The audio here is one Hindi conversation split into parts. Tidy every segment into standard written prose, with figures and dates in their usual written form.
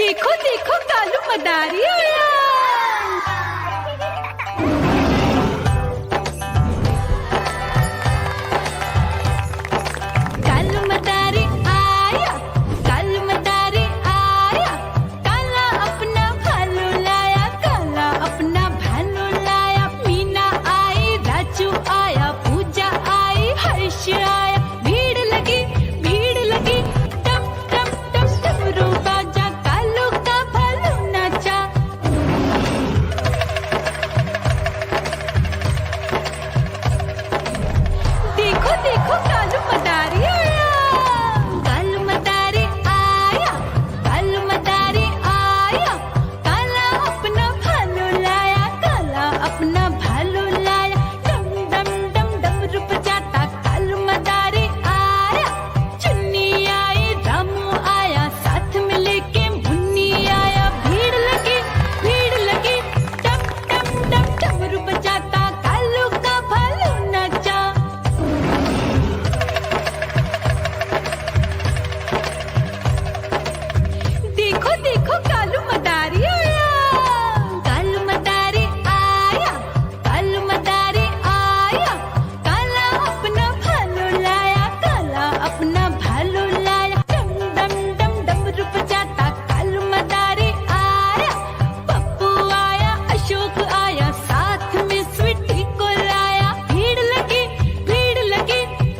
देखो देखो कालू मदारी आया। कालू मदारी आया, कालू मदारी आया। काला अपना भालू लाया, काला अपना भालू लाया। मीना आई, राजू आया, पूजा आई, हर्ष आया। भीड़ लगी टम टम टम डमरू बाजा, कालू का भालू नाचा। देखो देखो कालू मदारी आया, कालू मदारी आया, कालू मदारी आया। काला अपना भालू लाया, काला अपना भालू लाया। डम डम डम डमरू बजाता कालू मदारी आया। चुन्नी आई, रामू आया, साथ में लेके मुन्नी आया। भीड़ लगी टम टम डम डमरू बजाता कालू का भालू नाचा। देखो देखो कालू मदारी आया, कालू मदारी आया, कालू मदारी आया। काला अपना भालू लाया, काला अपना भालू लाया। डम डम डम डमरू बजाता कालू मदारी आया। पप्पू आया, अशोक आया, साथ में स्वीटी को लाया। भीड़ लगी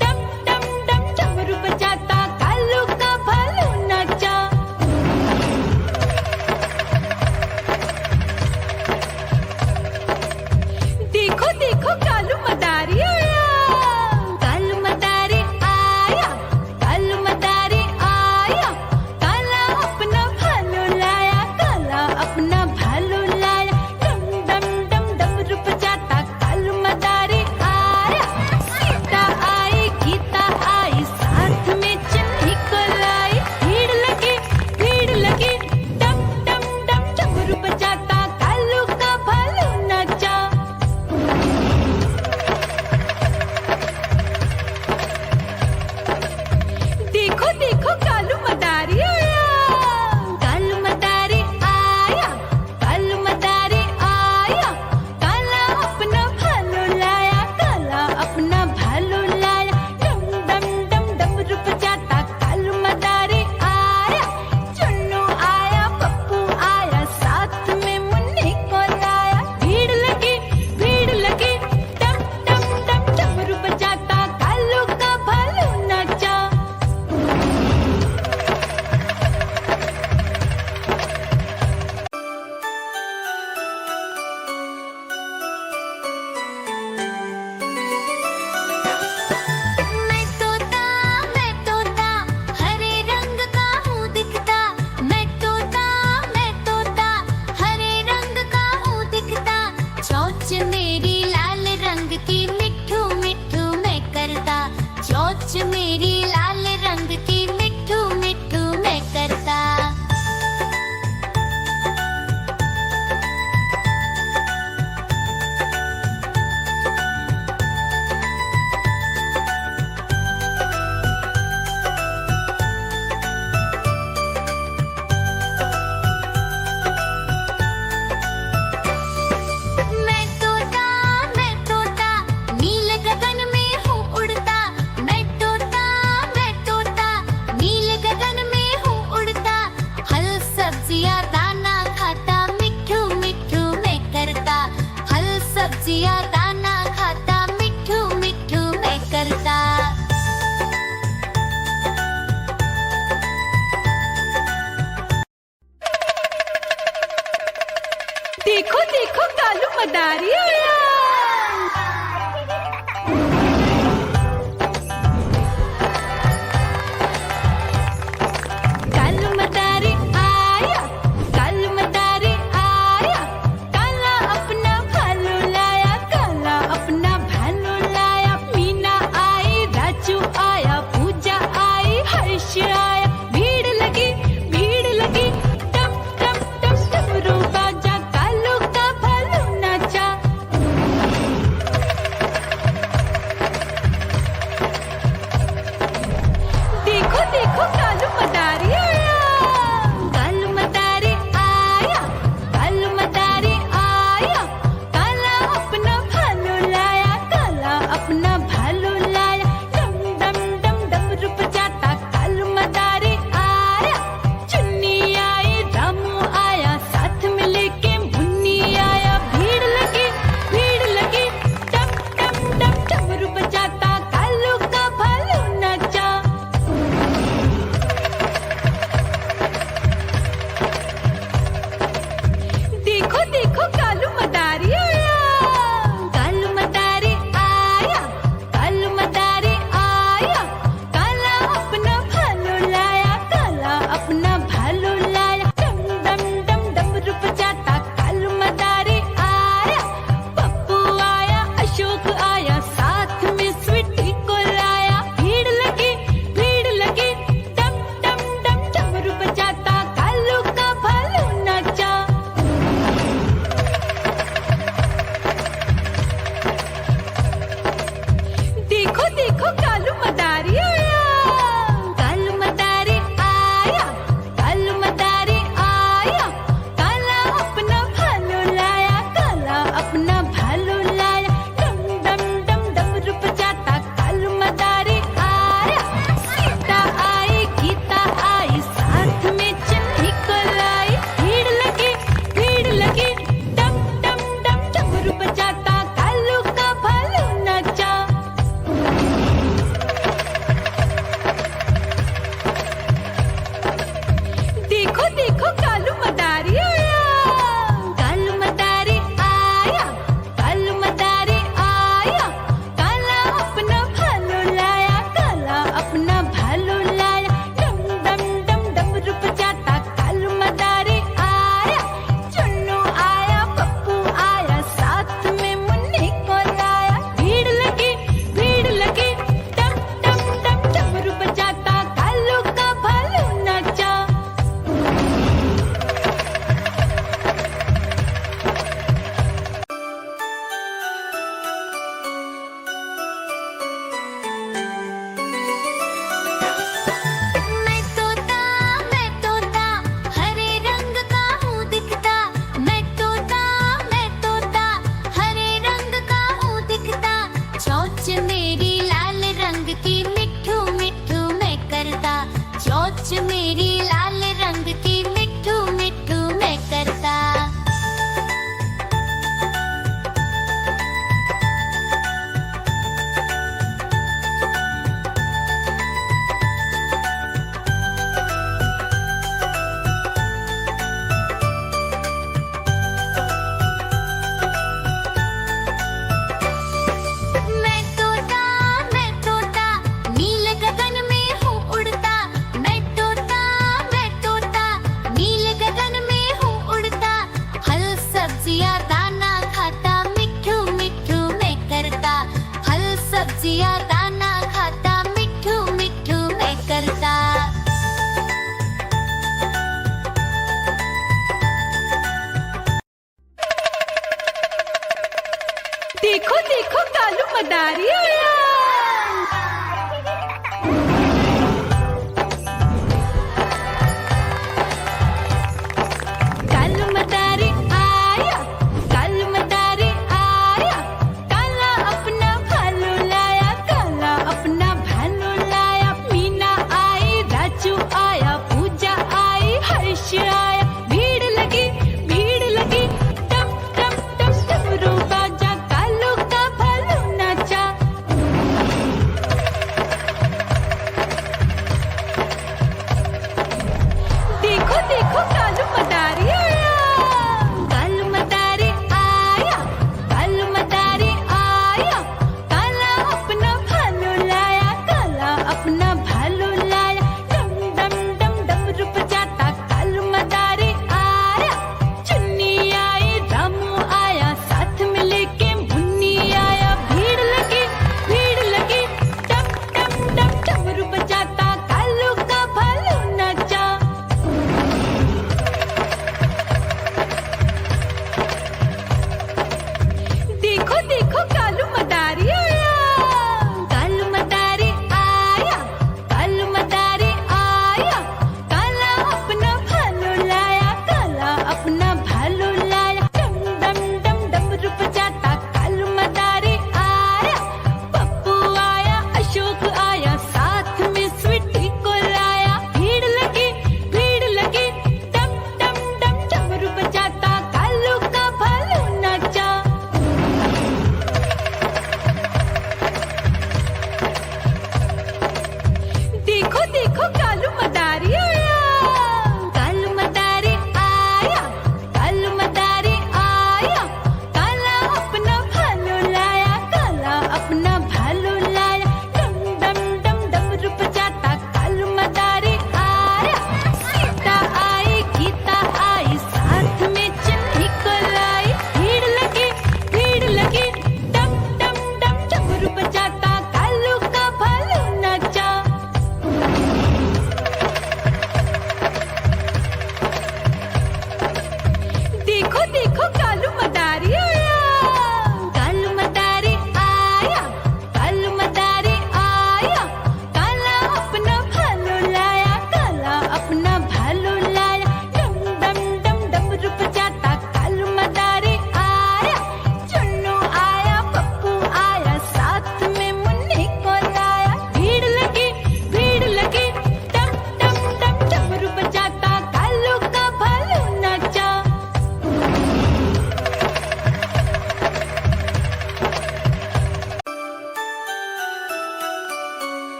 टम टम डम डमरू बजाता कालू का भालू नाचा। देखो देखो कालू मदारी आया, कालू मदारी आया, कालू मदारी आया। काला अपना भालू लाया, काला अपना भालू लाया। डम डम डम डमरू बजाता कालू मदारी आया। सीता आई, गीता आई, साथ में चन्नी को लाई। भीड़ लगी टम टम डम डमरू बजाता कालू का भालू नाचा। देखो देखो कालू मदारी आया, कालू मदारी आया, कालू मदारी आया। काला अपना भालू लाया, काला अपना भालू लाया। डम डम डम डमरू बजाता कालू मदारी आया। चुन्नू आया, पप्पू आया, साथ में मुन्नी को लाया। भीड़ लगी टम टम डम डमरू बजाता कालू का भालू नाचा। मैं तोता हरे रंग का हूँ दिखता। मैं तोता हरे रंग का हूँ दिखता। चोंच मेरी लाल रंग की मिट्ठू मिट्ठू मैं करता। चोंच मेरी लाल रंग की मिट्ठू मिट्ठू मैं करता। मैं तोता नील गगन में हूँ उड़ता। मैं तोता नील गगन में हूँ उड़ता। फल सब्जियाँ दाना खाता, मिट्ठू मिट्ठू मैं करता। फल सब्जियाँ दाना खाता, मिट्ठू मिट्ठू मैं करता। देखो देखो कालू मदारी आया,